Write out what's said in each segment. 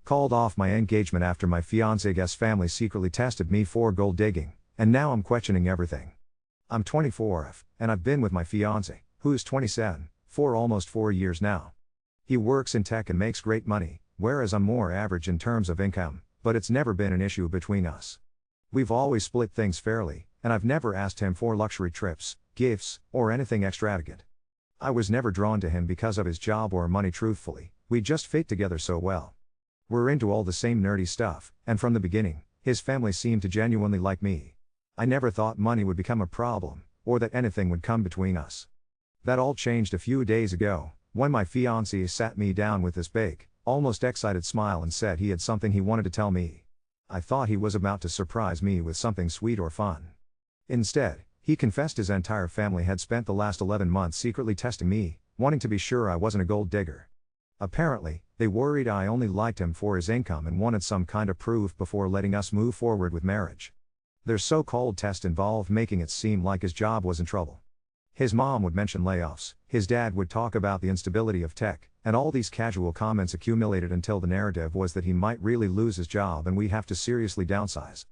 Called off my engagement after my fiancé's family secretly tested me for gold digging, and now I'm questioning everything. I'm 24, and I've been with my fiancé, who is 27, for almost 4 years now. He works in tech and makes great money, whereas I'm more average in terms of income, but it's never been an issue between us. We've always split things fairly, and I've never asked him for luxury trips, gifts, or anything extravagant. I was never drawn to him because of his job or money. Truthfully, we just fit together so well. We're into all the same nerdy stuff, and from the beginning, his family seemed to genuinely like me. I never thought money would become a problem, or that anything would come between us. That all changed a few days ago, when my fiancé sat me down with this big, almost excited smile and said he had something he wanted to tell me. I thought he was about to surprise me with something sweet or fun. Instead, he confessed his entire family had spent the last 11 months secretly testing me, wanting to be sure I wasn't a gold digger. Apparently, they worried I only liked him for his income and wanted some kind of proof before letting us move forward with marriage. Their so-called test involved making it seem like his job was in trouble. His mom would mention layoffs, his dad would talk about the instability of tech, and all these casual comments accumulated until the narrative was that he might really lose his job and we'd have to seriously downsize.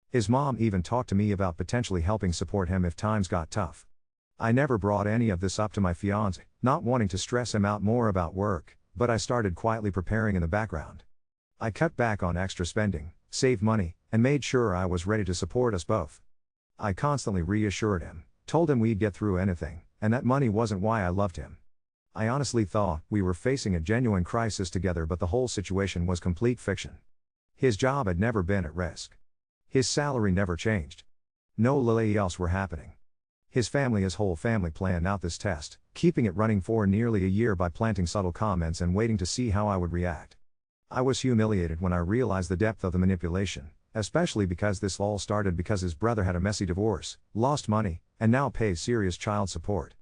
His mom even talked to me about potentially helping support him if times got tough. I never brought any of this up to my fiancé, not wanting to stress him out more about work, but I started quietly preparing in the background. I cut back on extra spending, saved money, and made sure I was ready to support us both. I constantly reassured him, told him we'd get through anything, and that money wasn't why I loved him. I honestly thought we were facing a genuine crisis together, but the whole situation was complete fiction. His job had never been at risk. His salary never changed. No layoffs were happening. His whole family planned out this test, keeping it running for nearly a year by planting subtle comments and waiting to see how I would react. I was humiliated when I realized the depth of the manipulation, especially because this all started because his brother had a messy divorce, lost money, and now pays serious child support.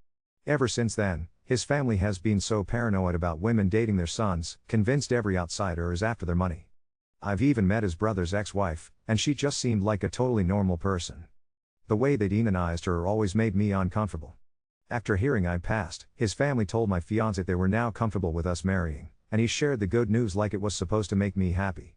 Ever since then, his family has been so paranoid about women dating their sons, convinced every outsider is after their money. I've even met his brother's ex-wife, and she just seemed like a totally normal person. The way they demonized her always made me uncomfortable. After hearing I'd passed, his family told my fiancé they were now comfortable with us marrying, and he shared the good news like it was supposed to make me happy.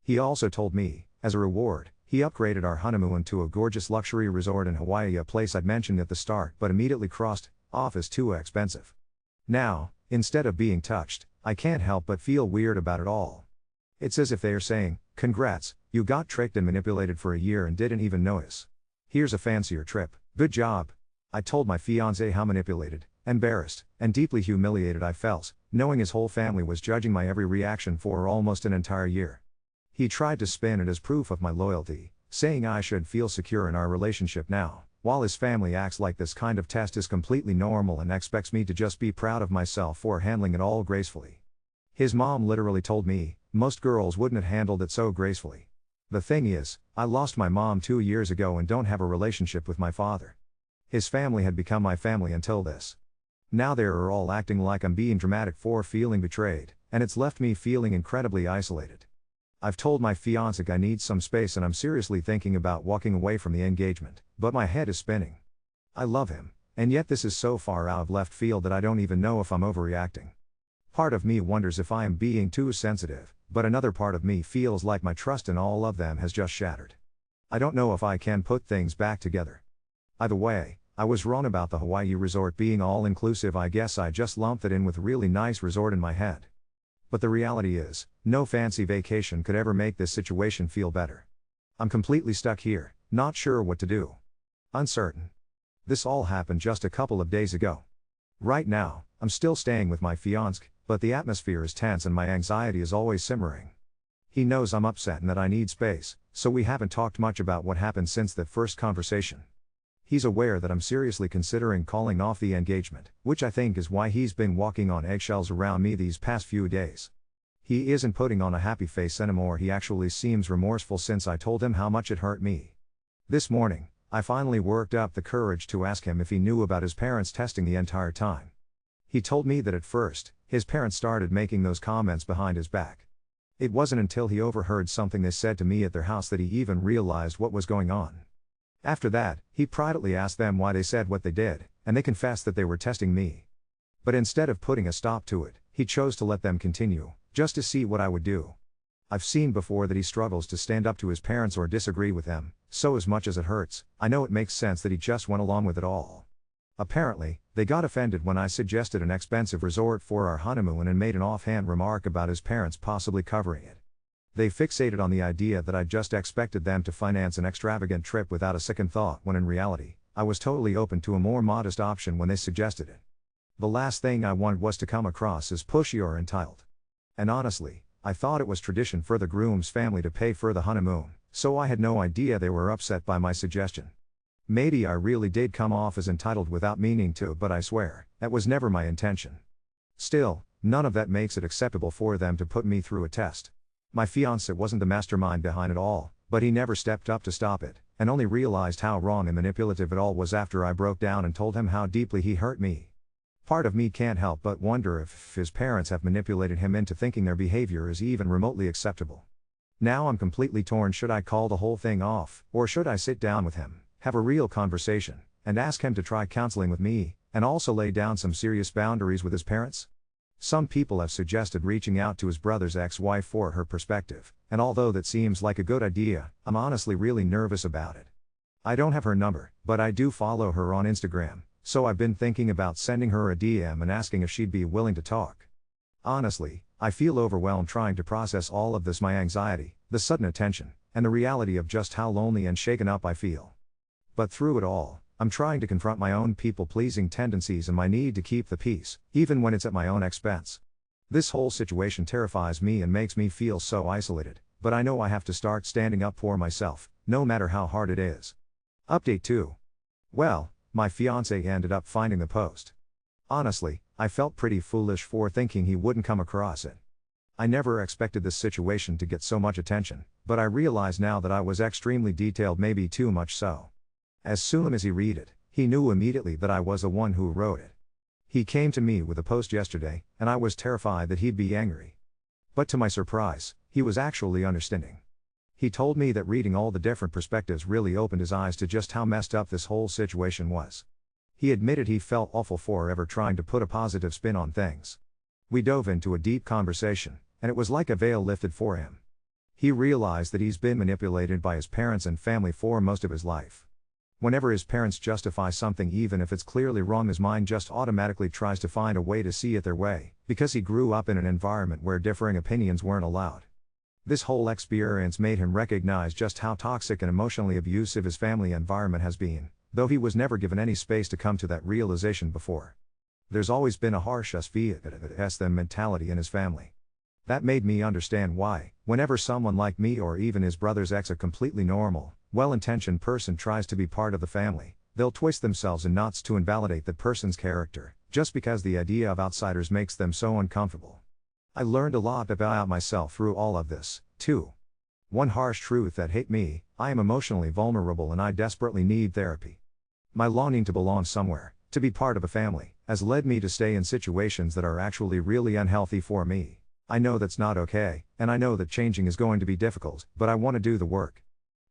He also told me, as a reward, he upgraded our honeymoon to a gorgeous luxury resort in Hawaii, a place I'd mentioned at the start but immediately crossed off as too expensive. Now, instead of being touched, I can't help but feel weird about it all. It's as if they are saying, "Congrats, you got tricked and manipulated for a year and didn't even notice. Here's a fancier trip, good job." I told my fiancé how manipulated, embarrassed, and deeply humiliated I felt, knowing his whole family was judging my every reaction for almost an entire year. He tried to spin it as proof of my loyalty, saying I should feel secure in our relationship now, while his family acts like this kind of test is completely normal and expects me to just be proud of myself for handling it all gracefully. His mom literally told me, most girls wouldn't have handled it so gracefully. The thing is, I lost my mom 2 years ago and don't have a relationship with my father. His family had become my family until this. Now they are all acting like I'm being dramatic for feeling betrayed, and it's left me feeling incredibly isolated. I've told my fiancé I need some space and I'm seriously thinking about walking away from the engagement, but my head is spinning. I love him, and yet this is so far out of left field that I don't even know if I'm overreacting. Part of me wonders if I am being too sensitive, but another part of me feels like my trust in all of them has just shattered. I don't know if I can put things back together. Either way, I was wrong about the Hawaii resort being all-inclusive. I guess I just lumped it in with really nice resort in my head. But the reality is, no fancy vacation could ever make this situation feel better. I'm completely stuck here, not sure what to do. Uncertain. This all happened just a couple of days ago. Right now, I'm still staying with my fiancé, but the atmosphere is tense and my anxiety is always simmering. He knows I'm upset and that I need space, so we haven't talked much about what happened since that first conversation. He's aware that I'm seriously considering calling off the engagement, which I think is why he's been walking on eggshells around me these past few days. He isn't putting on a happy face anymore, he actually seems remorseful since I told him how much it hurt me. This morning, I finally worked up the courage to ask him if he knew about his parents testing the entire time. He told me that at first, his parents started making those comments behind his back. It wasn't until he overheard something they said to me at their house that he even realized what was going on. After that, he privately asked them why they said what they did, and they confessed that they were testing me. But instead of putting a stop to it, he chose to let them continue, just to see what I would do. I've seen before that he struggles to stand up to his parents or disagree with them, so as much as it hurts, I know it makes sense that he just went along with it all. Apparently, they got offended when I suggested an expensive resort for our honeymoon and made an offhand remark about his parents possibly covering it. They fixated on the idea that I just expected them to finance an extravagant trip without a second thought, when in reality, I was totally open to a more modest option when they suggested it. The last thing I wanted was to come across as pushy or entitled. And honestly, I thought it was tradition for the groom's family to pay for the honeymoon, so I had no idea they were upset by my suggestion. Maybe I really did come off as entitled without meaning to, but I swear, that was never my intention. Still, none of that makes it acceptable for them to put me through a test. My fiancé wasn't the mastermind behind it all, but he never stepped up to stop it, and only realized how wrong and manipulative it all was after I broke down and told him how deeply he hurt me. Part of me can't help but wonder if his parents have manipulated him into thinking their behavior is even remotely acceptable. Now I'm completely torn. Should I call the whole thing off, or should I sit down with him, have a real conversation, and ask him to try counseling with me, and also lay down some serious boundaries with his parents? Some people have suggested reaching out to his brother's ex-wife for her perspective, and although that seems like a good idea, I'm honestly really nervous about it. I don't have her number, but I do follow her on Instagram, so I've been thinking about sending her a DM and asking if she'd be willing to talk. Honestly, I feel overwhelmed trying to process all of this: my anxiety, the sudden attention, and the reality of just how lonely and shaken up I feel. But through it all, I'm trying to confront my own people-pleasing tendencies and my need to keep the peace, even when it's at my own expense. This whole situation terrifies me and makes me feel so isolated, but I know I have to start standing up for myself, no matter how hard it is. Update 2. Well, my fiancé ended up finding the post. Honestly, I felt pretty foolish for thinking he wouldn't come across it. I never expected this situation to get so much attention, but I realize now that I was extremely detailed, maybe too much so. As soon as he read it, he knew immediately that I was the one who wrote it. He came to me with a post yesterday, and I was terrified that he'd be angry. But to my surprise, he was actually understanding. He told me that reading all the different perspectives really opened his eyes to just how messed up this whole situation was. He admitted he felt awful for ever trying to put a positive spin on things. We dove into a deep conversation, and it was like a veil lifted for him. He realized that he's been manipulated by his parents and family for most of his life. Whenever his parents justify something, even if it's clearly wrong, his mind just automatically tries to find a way to see it their way, because he grew up in an environment where differing opinions weren't allowed. This whole experience made him recognize just how toxic and emotionally abusive his family environment has been, though he was never given any space to come to that realization before. There's always been a harsh us them mentality in his family. That made me understand why, whenever someone like me or even his brother's ex, a completely normal, well-intentioned person, tries to be part of the family, they'll twist themselves in knots to invalidate that person's character, just because the idea of outsiders makes them so uncomfortable. I learned a lot about myself through all of this, too. One harsh truth that hit me: I am emotionally vulnerable and I desperately need therapy. My longing to belong somewhere, to be part of a family, has led me to stay in situations that are actually really unhealthy for me. I know that's not okay, and I know that changing is going to be difficult, but I want to do the work.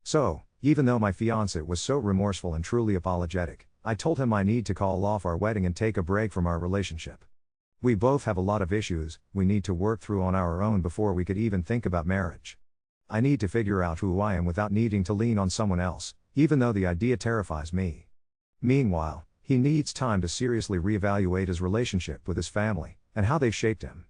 So, even though my fiancé was so remorseful and truly apologetic, I told him I need to call off our wedding and take a break from our relationship. We both have a lot of issues we need to work through on our own before we could even think about marriage. I need to figure out who I am without needing to lean on someone else, even though the idea terrifies me. Meanwhile, he needs time to seriously reevaluate his relationship with his family, and how they've shaped him.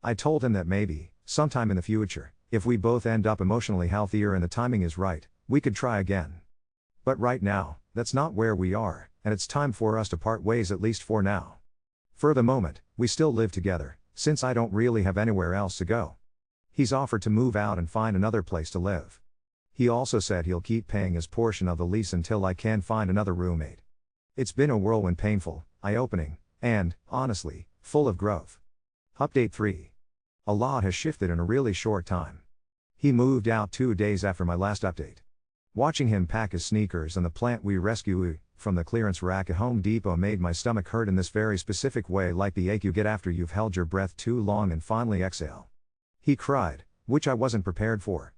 I told him that maybe, sometime in the future, if we both end up emotionally healthier and the timing is right, we could try again. But right now, that's not where we are, and it's time for us to part ways, at least for now. For the moment, we still live together, since I don't really have anywhere else to go. He's offered to move out and find another place to live. He also said he'll keep paying his portion of the lease until I can find another roommate. It's been a whirlwind, painful, eye-opening, and, honestly, full of growth. Update 3. A lot has shifted in a really short time. He moved out 2 days after my last update. Watching him pack his sneakers and the plant we rescue from the clearance rack at Home Depot made my stomach hurt in this very specific way, like the ache you get after you've held your breath too long and finally exhale. He cried, which I wasn't prepared for.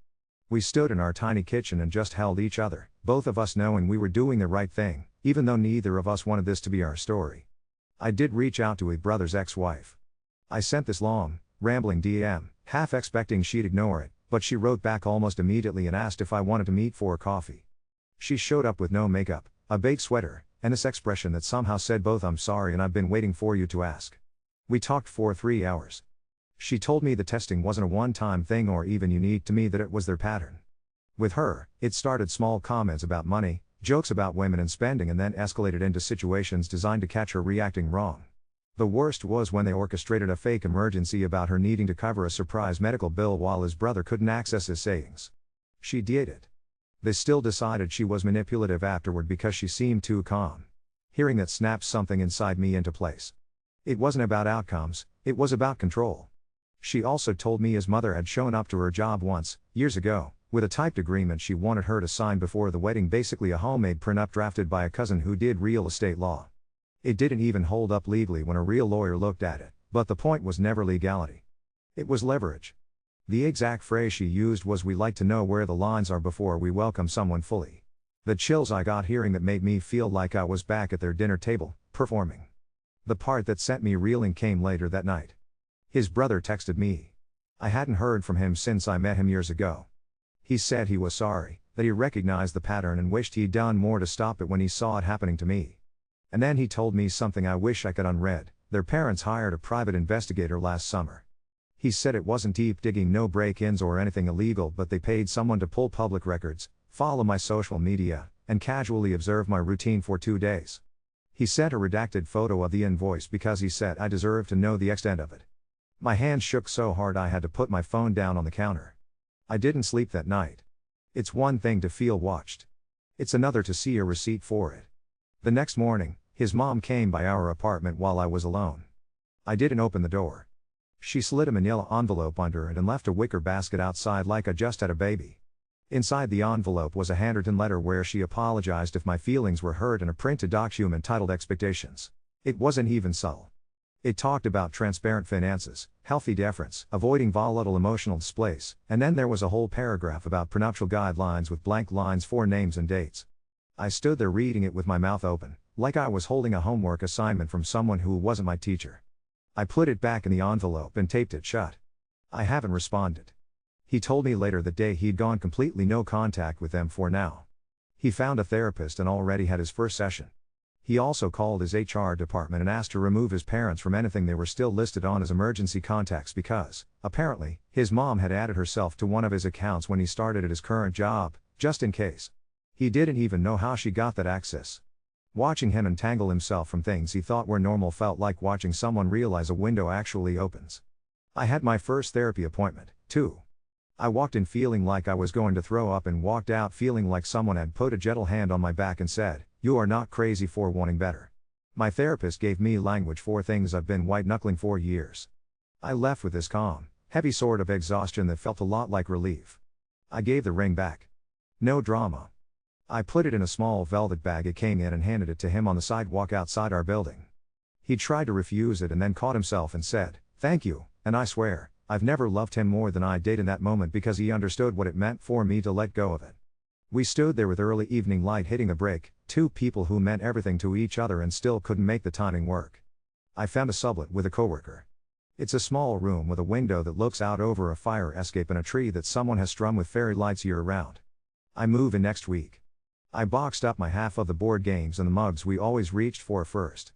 We stood in our tiny kitchen and just held each other, both of us knowing we were doing the right thing, even though neither of us wanted this to be our story. I did reach out to his brother's ex-wife. I sent this long, rambling DM, half expecting she'd ignore it, but she wrote back almost immediately and asked if I wanted to meet for a coffee. She showed up with no makeup, a beige sweater, and this expression that somehow said both "I'm sorry" and "I've been waiting for you to ask." We talked for 3 hours. She told me the testing wasn't a one-time thing or even unique to me, that it was their pattern. With her, it started small comments about money, jokes about women and spending, and then escalated into situations designed to catch her reacting wrong. The worst was when they orchestrated a fake emergency about her needing to cover a surprise medical bill while his brother couldn't access his savings. She did it. They still decided she was manipulative afterward because she seemed too calm. Hearing that snapped something inside me into place. It wasn't about outcomes, it was about control. She also told me his mother had shown up to her job once, years ago, with a typed agreement she wanted her to sign before the wedding, basically a homemade prenup drafted by a cousin who did real estate law. It didn't even hold up legally when a real lawyer looked at it, but the point was never legality. It was leverage. The exact phrase she used was, "We like to know where the lines are before we welcome someone fully." The chills I got hearing that made me feel like I was back at their dinner table, performing. The part that sent me reeling came later that night. His brother texted me. I hadn't heard from him since I met him years ago. He said he was sorry, that he recognized the pattern and wished he'd done more to stop it when he saw it happening to me. And then he told me something I wish I could unread. Their parents hired a private investigator last summer. He said it wasn't deep digging, no break-ins or anything illegal, but they paid someone to pull public records, follow my social media, and casually observe my routine for 2 days. He sent a redacted photo of the invoice because he said I deserved to know the extent of it. My hands shook so hard I had to put my phone down on the counter. I didn't sleep that night. It's one thing to feel watched. It's another to see a receipt for it. The next morning, his mom came by our apartment while I was alone. I didn't open the door. She slid a manila envelope under it and left a wicker basket outside like I just had a baby. Inside the envelope was a handwritten letter where she apologized if my feelings were hurt and a printed document titled Expectations. It wasn't even subtle. It talked about transparent finances, healthy deference, avoiding volatile emotional displays, and then there was a whole paragraph about prenuptial guidelines with blank lines for names and dates. I stood there reading it with my mouth open, like I was holding a homework assignment from someone who wasn't my teacher. I put it back in the envelope and taped it shut. I haven't responded. He told me later that day he'd gone completely no contact with them for now. He found a therapist and already had his first session. He also called his HR department and asked to remove his parents from anything they were still listed on as emergency contacts because, apparently, his mom had added herself to one of his accounts when he started at his current job, just in case. He didn't even know how she got that access. Watching him untangle himself from things he thought were normal felt like watching someone realize a window actually opens. I had my first therapy appointment, too. I walked in feeling like I was going to throw up and walked out feeling like someone had put a gentle hand on my back and said, "You are not crazy for wanting better." My therapist gave me language for things I've been white-knuckling for years. I left with this calm, heavy sort of exhaustion that felt a lot like relief. I gave the ring back. No drama. I put it in a small velvet bag it came in and handed it to him on the sidewalk outside our building. He tried to refuse it and then caught himself and said, "Thank you," and I swear, I've never loved him more than I did in that moment because he understood what it meant for me to let go of it. We stood there with early evening light hitting the break, two people who meant everything to each other and still couldn't make the timing work. I found a sublet with a coworker. It's a small room with a window that looks out over a fire escape and a tree that someone has strung with fairy lights year-round. I move in next week. I boxed up my half of the board games and the mugs we always reached for first.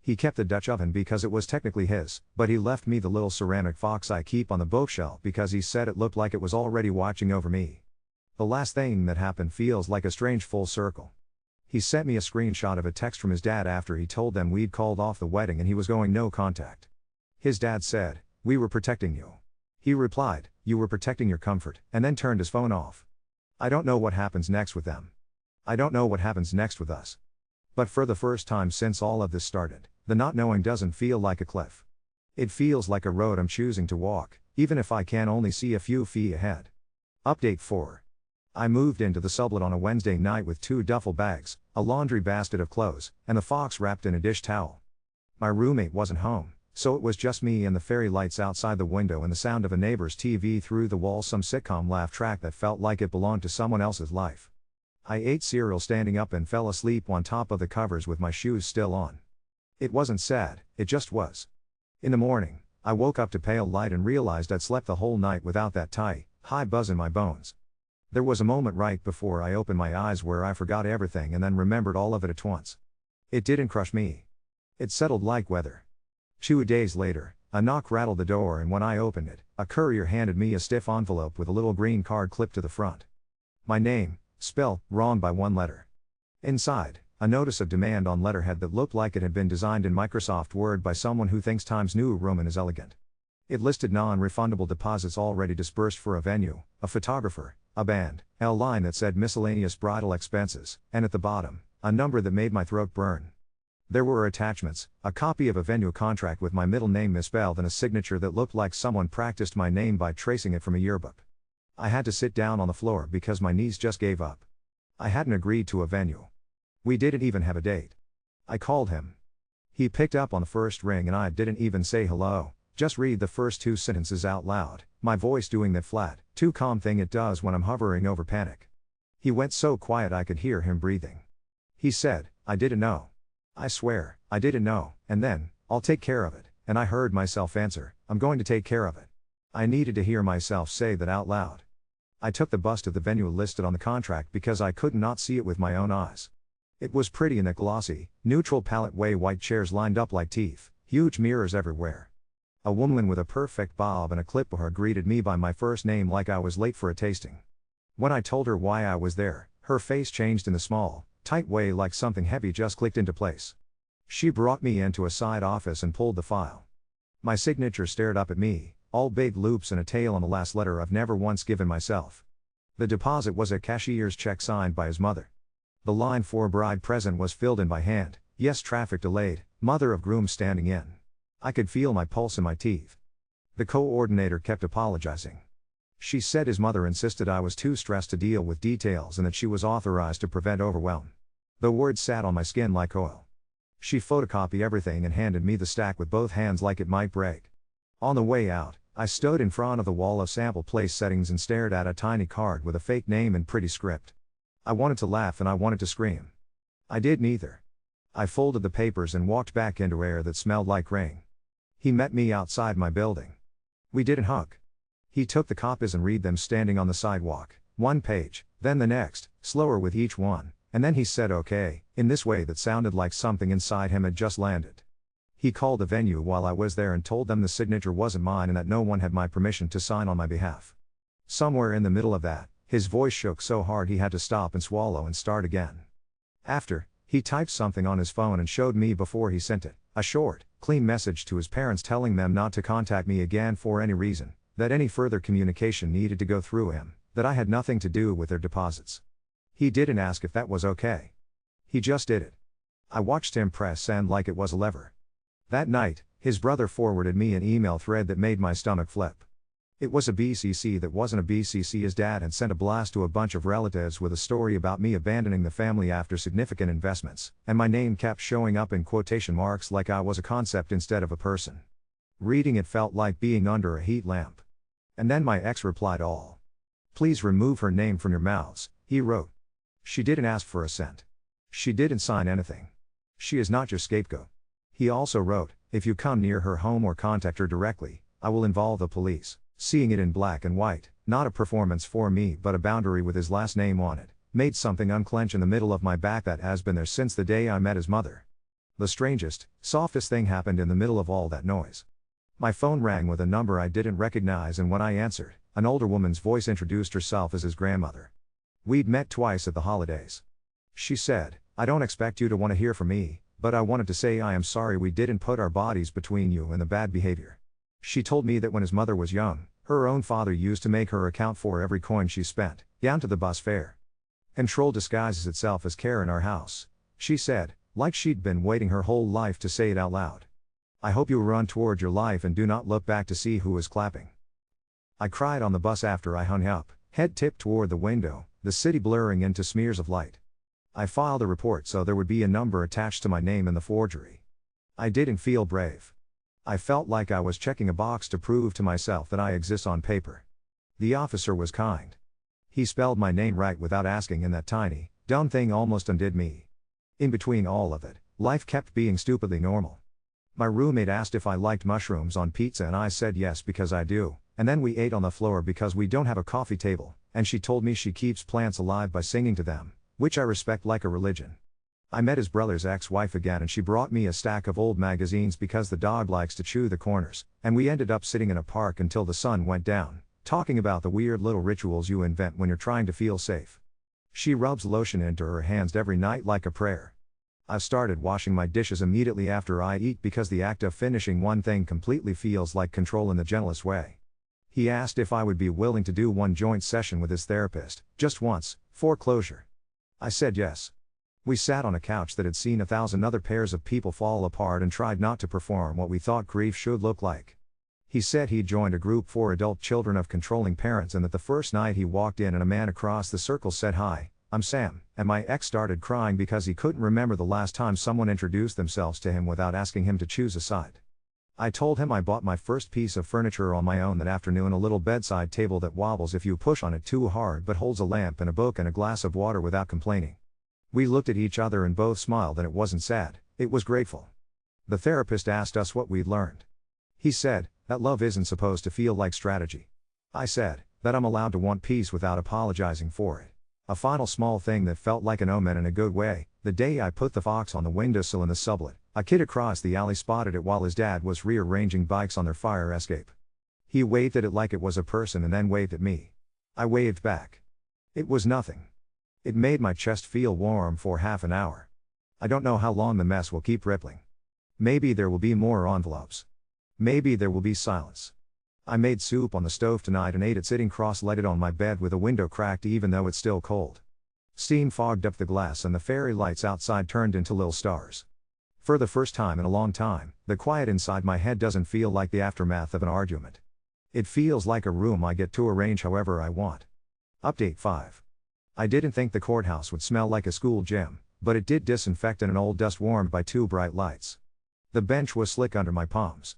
He kept the Dutch oven because it was technically his, but he left me the little ceramic fox I keep on the bookshelf because he said it looked like it was already watching over me. The last thing that happened feels like a strange full circle. He sent me a screenshot of a text from his dad after he told them we'd called off the wedding and he was going no contact. His dad said, "We were protecting you." He replied, "You were protecting your comfort," and then turned his phone off. I don't know what happens next with them. I don't know what happens next with us. But for the first time since all of this started, the not knowing doesn't feel like a cliff. It feels like a road I'm choosing to walk, even if I can only see a few feet ahead. Update 4. I moved into the sublet on a Wednesday night with 2 duffel bags, a laundry basket of clothes, and the fox wrapped in a dish towel. My roommate wasn't home, so it was just me and the fairy lights outside the window and the sound of a neighbor's TV through the wall, some sitcom laugh track that felt like it belonged to someone else's life. I ate cereal standing up and fell asleep on top of the covers with my shoes still on. It wasn't sad, it just was. In the morning, I woke up to pale light and realized I'd slept the whole night without that tight, High buzz in my bones. There was a moment right before I opened my eyes where I forgot everything and then remembered all of it at once. It didn't crush me. It settled like weather. 2 days later, a knock rattled the door, and when I opened it, a courier handed me a stiff envelope with a little green card clipped to the front. My name, spelled wrong by 1 letter. Inside, a notice of demand on letterhead that looked like it had been designed in Microsoft Word by someone who thinks Times New Roman is elegant. It listed non-refundable deposits already disbursed for a venue, a photographer, a band, a line that said miscellaneous bridal expenses, and at the bottom, a number that made my throat burn. There were attachments, a copy of a venue contract with my middle name misspelled and a signature that looked like someone practiced my name by tracing it from a yearbook. I had to sit down on the floor because my knees just gave up. I hadn't agreed to a venue. We didn't even have a date. I called him. He picked up on the first ring and I didn't even say hello, just read the first 2 sentences out loud, my voice doing that flat, too calm thing it does when I'm hovering over panic. He went so quiet I could hear him breathing. He said, "I didn't know. I swear, I didn't know," and then, "I'll take care of it," and I heard myself answer, "I'm going to take care of it." I needed to hear myself say that out loud. I took the bus to the venue listed on the contract because I could not see it with my own eyes. It was pretty in that glossy, neutral palette way, white chairs lined up like teeth, huge mirrors everywhere. A woman with a perfect bob and a clipboard greeted me by my first name like I was late for a tasting. When I told her why I was there, her face changed in a small, tight way like something heavy just clicked into place. She brought me into a side office and pulled the file. My signature stared up at me, all big loops and a tail on the last letter I've never once given myself. The deposit was a cashier's check signed by his mother. The line for bride present was filled in by hand, yes, traffic delayed, mother of groom standing in. I could feel my pulse in my teeth. The coordinator kept apologizing. She said his mother insisted I was too stressed to deal with details and that she was authorized to prevent overwhelm. The words sat on my skin like oil. She photocopied everything and handed me the stack with both hands like it might break. On the way out, I stood in front of the wall of sample place settings and stared at a tiny card with a fake name and pretty script. I wanted to laugh and I wanted to scream. I did neither. I folded the papers and walked back into air that smelled like rain. He met me outside my building. We didn't hug. He took the copies and read them standing on the sidewalk, 1 page, then the next, slower with each one, and then he said okay, in this way that sounded like something inside him had just landed. He called the venue while I was there and told them the signature wasn't mine and that no one had my permission to sign on my behalf. Somewhere in the middle of that, his voice shook so hard he had to stop and swallow and start again. After, he typed something on his phone and showed me before he sent it, a short, clean message to his parents telling them not to contact me again for any reason, that any further communication needed to go through him, that I had nothing to do with their deposits. He didn't ask if that was okay. He just did it. I watched him press send like it was a lever. That night, his brother forwarded me an email thread that made my stomach flip. It was a BCC that wasn't a BCC. His dad had sent a blast to a bunch of relatives with a story about me abandoning the family after significant investments, and my name kept showing up in quotation marks like I was a concept instead of a person. Reading it felt like being under a heat lamp. And then my ex replied all. "Please remove her name from your mouths," he wrote. "She didn't ask for a cent. She didn't sign anything. She is not your scapegoat." He also wrote, "If you come near her home or contact her directly, I will involve the police." Seeing it in black and white, not a performance for me but a boundary with his last name on it, made something unclench in the middle of my back that has been there since the day I met his mother. The strangest, softest thing happened in the middle of all that noise. My phone rang with a number I didn't recognize, and when I answered, an older woman's voice introduced herself as his grandmother. We'd met twice at the holidays. She said, "I don't expect you to want to hear from me, but I wanted to say I am sorry we didn't put our bodies between you and the bad behavior." She told me that when his mother was young, her own father used to make her account for every coin she spent, down to the bus fare. "Control disguises itself as care in our house," she said, like she'd been waiting her whole life to say it out loud. "I hope you run toward your life and do not look back to see who is clapping." I cried on the bus after I hung up, head tipped toward the window, the city blurring into smears of light. I filed a report so there would be a number attached to my name in the forgery. I didn't feel brave. I felt like I was checking a box to prove to myself that I exist on paper. The officer was kind. He spelled my name right without asking, and that tiny, dumb thing almost undid me. In between all of it, life kept being stupidly normal. My roommate asked if I liked mushrooms on pizza and I said yes because I do, and then we ate on the floor because we don't have a coffee table, and she told me she keeps plants alive by singing to them, which I respect like a religion. I met his brother's ex-wife again and she brought me a stack of old magazines because the dog likes to chew the corners, and we ended up sitting in a park until the sun went down, talking about the weird little rituals you invent when you're trying to feel safe. She rubs lotion into her hands every night like a prayer. I've started washing my dishes immediately after I eat because the act of finishing one thing completely feels like control in the gentlest way. He asked if I would be willing to do one joint session with his therapist, just once, for closure. I said yes. We sat on a couch that had seen 1,000 other pairs of people fall apart and tried not to perform what we thought grief should look like. He said he'd joined a group for adult children of controlling parents and that the first night he walked in and a man across the circle said, "Hi, I'm Sam," and my ex started crying because he couldn't remember the last time someone introduced themselves to him without asking him to choose a side. I told him I bought my first piece of furniture on my own that afternoon, a little bedside table that wobbles if you push on it too hard but holds a lamp and a book and a glass of water without complaining. We looked at each other and both smiled, and it wasn't sad, it was grateful. The therapist asked us what we'd learned. He said that love isn't supposed to feel like strategy. I said that I'm allowed to want peace without apologizing for it. A final small thing that felt like an omen in a good way: the day I put the fox on the windowsill in the sublet, a kid across the alley spotted it while his dad was rearranging bikes on their fire escape. He waved at it like it was a person and then waved at me. I waved back. It was nothing. It made my chest feel warm for half an hour. I don't know how long the mess will keep rippling. Maybe there will be more envelopes. Maybe there will be silence. I made soup on the stove tonight and ate it sitting cross-legged on my bed with a window cracked even though it's still cold. Steam fogged up the glass and the fairy lights outside turned into little stars. For the first time in a long time, the quiet inside my head doesn't feel like the aftermath of an argument. It feels like a room I get to arrange however I want. Update 5. I didn't think the courthouse would smell like a school gym, but it did disinfect in an old dust warmed by 2 bright lights. The bench was slick under my palms.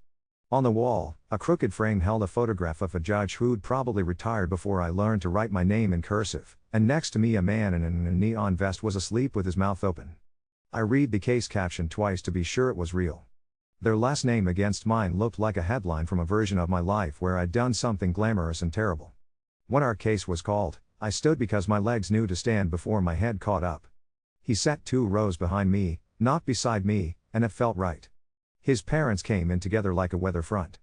On the wall, a crooked frame held a photograph of a judge who'd probably retired before I learned to write my name in cursive, and next to me a man in a neon vest was asleep with his mouth open. I read the case caption twice to be sure it was real. Their last name against mine looked like a headline from a version of my life where I'd done something glamorous and terrible. When our case was called, I stood because my legs knew to stand before my head caught up. He sat 2 rows behind me, not beside me, and it felt right. His parents came in together like a weather front.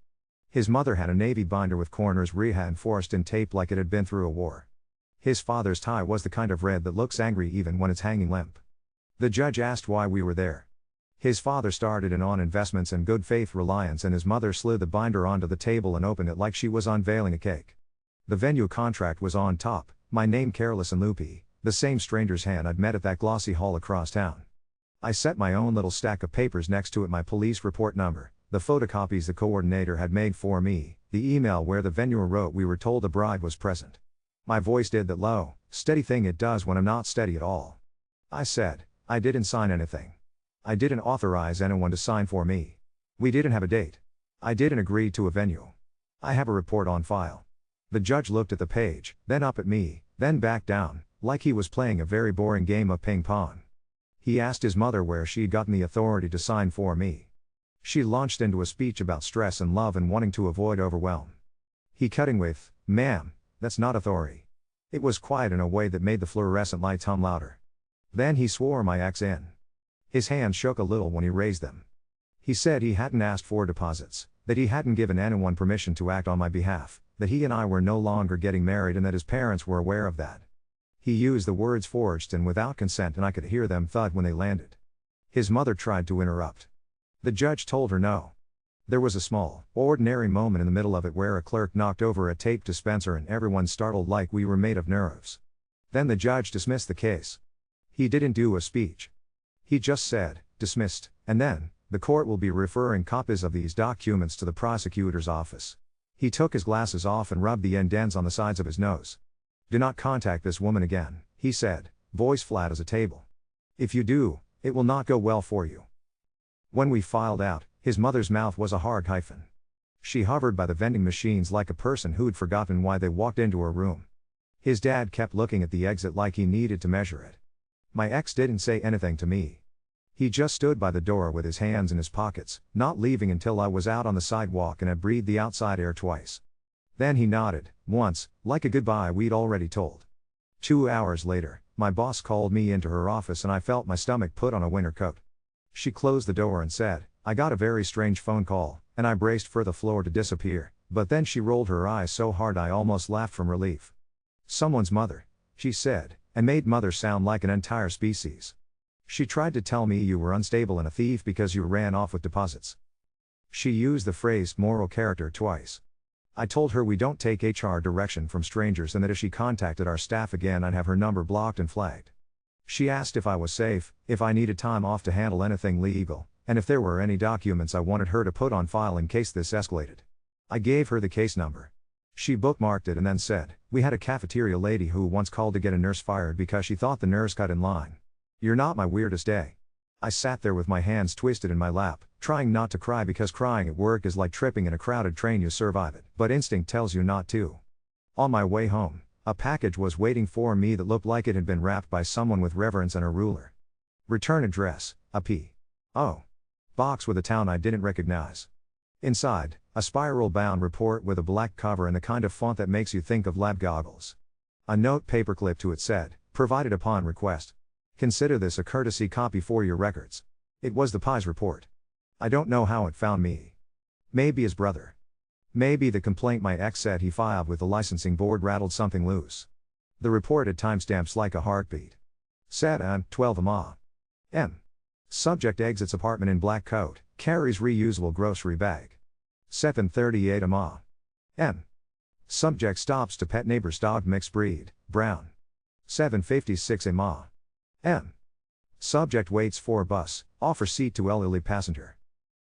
His mother had a navy binder with corners reinforced in tape like it had been through a war. His father's tie was the kind of red that looks angry even when it's hanging limp. The judge asked why we were there. His father started in on investments and good faith reliance, and his mother slid the binder onto the table and opened it like she was unveiling a cake. The venue contract was on top, my name careless and loopy, the same stranger's hand I'd met at that glossy hall across town. I set my own little stack of papers next to it: my police report number, the photocopies the coordinator had made for me, the email where the venue wrote we were told the bride was present. My voice did that low, steady thing it does when I'm not steady at all. I said I didn't sign anything. I didn't authorize anyone to sign for me. We didn't have a date. I didn't agree to a venue. I have a report on file. The judge looked at the page, then up at me, then back down, like he was playing a very boring game of ping pong. He asked his mother where she'd gotten the authority to sign for me. She launched into a speech about stress and love and wanting to avoid overwhelm. He cutting with, "Ma'am, that's not authority." It was quiet in a way that made the fluorescent lights hum louder. Then he swore my ex in. His hands shook a little when he raised them. He said he hadn't asked for deposits, that he hadn't given anyone permission to act on my behalf, that he and I were no longer getting married and that his parents were aware of that. He used the words forged and without consent, and I could hear them thud when they landed. His mother tried to interrupt. The judge told her no. There was a small, ordinary moment in the middle of it where a clerk knocked over a tape dispenser and everyone startled like we were made of nerves. Then the judge dismissed the case. He didn't do a speech. He just said, "Dismissed," and then, "The court will be referring copies of these documents to the prosecutor's office." He took his glasses off and rubbed the indents on the sides of his nose. "Do not contact this woman again," he said, voice flat as a table. "If you do, it will not go well for you." When we filed out, his mother's mouth was a hard hyphen. She hovered by the vending machines like a person who'd forgotten why they walked into her room. His dad kept looking at the exit like he needed to measure it. My ex didn't say anything to me. He just stood by the door with his hands in his pockets, not leaving until I was out on the sidewalk and had breathed the outside air twice. Then he nodded, once, like a goodbye we'd already told. 2 hours later, my boss called me into her office and I felt my stomach put on a winter coat. She closed the door and said, "I got a very strange phone call," and I braced for the floor to disappear, but then she rolled her eyes so hard I almost laughed from relief. "Someone's mother," she said, and made mother sound like an entire species. "She tried to tell me you were unstable and a thief because you ran off with deposits." She used the phrase moral character twice. I told her we don't take HR direction from strangers and that if she contacted our staff again I'd have her number blocked and flagged. She asked if I was safe, if I needed time off to handle anything legal, and if there were any documents I wanted her to put on file in case this escalated. I gave her the case number. She bookmarked it and then said, "We had a cafeteria lady who once called to get a nurse fired because she thought the nurse cut in line. You're not my weirdest day." I sat there with my hands twisted in my lap, trying not to cry because crying at work is like tripping in a crowded train. You survive it, but instinct tells you not to. On my way home, a package was waiting for me that looked like it had been wrapped by someone with reverence and a ruler. Return address, a P.O. box with a town I didn't recognize. Inside, a spiral-bound report with a black cover and the kind of font that makes you think of lab goggles. A note paperclip to it said, "Provided upon request. Consider this a courtesy copy for your records." It was the Pi's report. I don't know how it found me. Maybe his brother. Maybe the complaint my ex said he filed with the licensing board rattled something loose. The report had timestamps like a heartbeat. Said I'm 12 M. Subject exits apartment in black coat, carries reusable grocery bag. 7:38 M. Subject stops to pet neighbor's dog mixed breed, brown. 7:56 M. Subject waits for bus, offers seat to elderly passenger.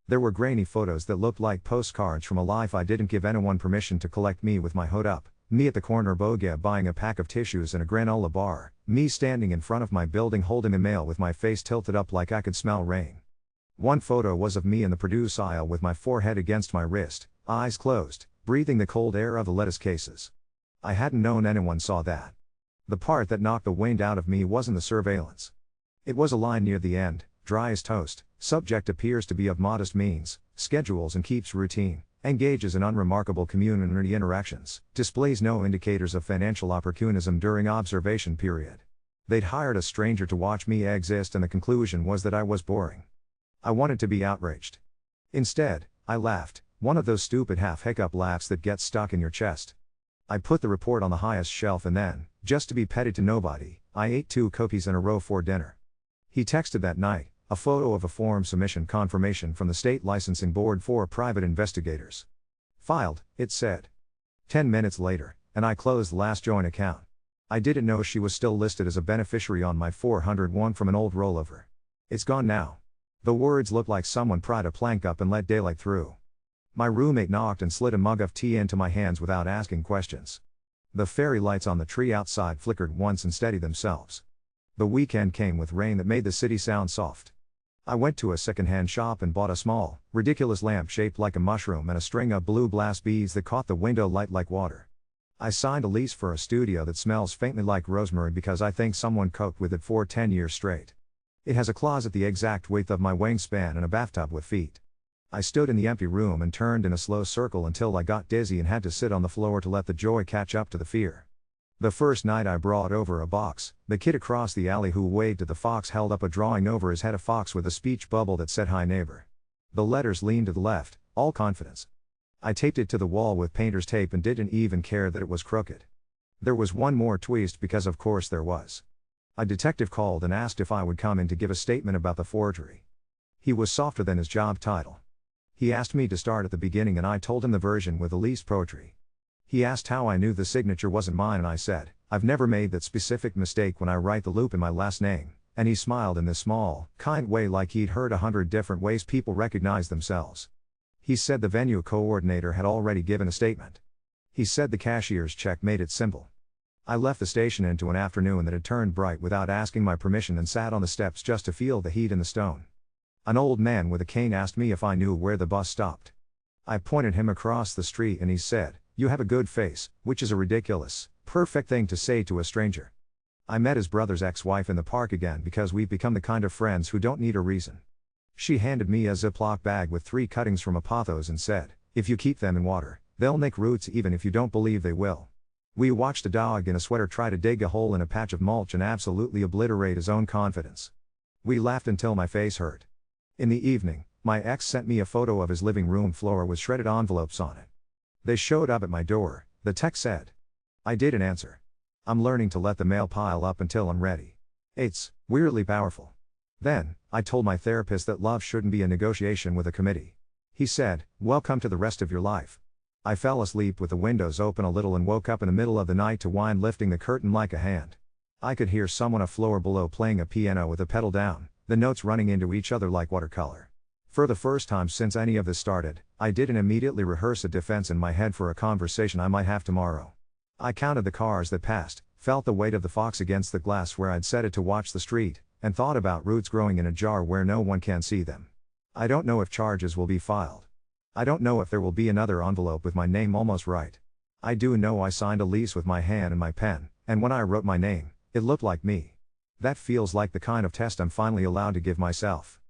There were grainy photos that looked like postcards from a life I didn't give anyone permission to collect. Me with my hood up, me at the corner bodega buying a pack of tissues and a granola bar, me standing in front of my building holding a mail with my face tilted up like I could smell rain. One photo was of me in the produce aisle with my forehead against my wrist, eyes closed, breathing the cold air of the lettuce cases. I hadn't known anyone saw that. The part that knocked the wind out of me wasn't the surveillance. It was a line near the end, dry as toast. Subject appears to be of modest means, schedules and keeps routine, engages in unremarkable community interactions, displays no indicators of financial opportunism during observation period. They'd hired a stranger to watch me exist and the conclusion was that I was boring. I wanted to be outraged. Instead, I laughed, one of those stupid half-hiccup laughs that gets stuck in your chest. I put the report on the highest shelf and then, just to be petty to nobody, I ate 2 cookies in a row for dinner. He texted that night, a photo of a form submission confirmation from the state licensing board for private investigators. Filed, it said. 10 minutes later, and I closed the last joint account. I didn't know she was still listed as a beneficiary on my 401 from an old rollover. It's gone now. The words looked like someone pried a plank up and let daylight through. My roommate knocked and slid a mug of tea into my hands without asking questions. The fairy lights on the tree outside flickered once and steadied themselves. The weekend came with rain that made the city sound soft. I went to a second-hand shop and bought a small, ridiculous lamp shaped like a mushroom and a string of blue glass beads that caught the window light like water. I signed a lease for a studio that smells faintly like rosemary because I think someone coped with it for 10 years straight. It has a closet the exact width of my wingspan and a bathtub with feet. I stood in the empty room and turned in a slow circle until I got dizzy and had to sit on the floor to let the joy catch up to the fear. The first night I brought over a box, the kid across the alley who waved at the fox held up a drawing over his head, a fox with a speech bubble that said "Hi neighbor." The letters leaned to the left, all confidence. I taped it to the wall with painter's tape and didn't even care that it was crooked. There was one more twist because of course there was. A detective called and asked if I would come in to give a statement about the forgery. He was softer than his job title. He asked me to start at the beginning and I told him the version with the least poetry. He asked how I knew the signature wasn't mine and I said, "I've never made that specific mistake when I write the loop in my last name," and he smiled in this small, kind way like he'd heard 100 different ways people recognize themselves. He said the venue coordinator had already given a statement. He said the cashier's check made it simple. I left the station into an afternoon that had turned bright without asking my permission and sat on the steps just to feel the heat in the stone. An old man with a cane asked me if I knew where the bus stopped. I pointed him across the street and he said, "You have a good face," which is a ridiculous, perfect thing to say to a stranger. I met his brother's ex-wife in the park again because we've become the kind of friends who don't need a reason. She handed me a Ziploc bag with 3 cuttings from a pothos and said, "If you keep them in water, They'll nick roots even if you don't believe they will. We watched a dog in a sweater try to dig a hole in a patch of mulch and absolutely obliterate his own confidence. We laughed until my face hurt. In the evening, my ex sent me a photo of his living room floor with shredded envelopes on it. They showed up at my door, the text said. I didn't answer. I'm learning to let the mail pile up until I'm ready. It's weirdly powerful. Then, I told my therapist that love shouldn't be a negotiation with a committee. He said, welcome to the rest of your life. I fell asleep with the windows open a little and woke up in the middle of the night to wind lifting the curtain like a hand. I could hear someone a floor below playing a piano with a pedal down, the notes running into each other like watercolor. For the first time since any of this started, I didn't immediately rehearse a defense in my head for a conversation I might have tomorrow. I counted the cars that passed, felt the weight of the fox against the glass where I'd set it to watch the street, and thought about roots growing in a jar where no one can see them. I don't know if charges will be filed. I don't know if there will be another envelope with my name almost right. I do know I signed a lease with my hand and my pen, and when I wrote my name, it looked like me. That feels like the kind of test I'm finally allowed to give myself.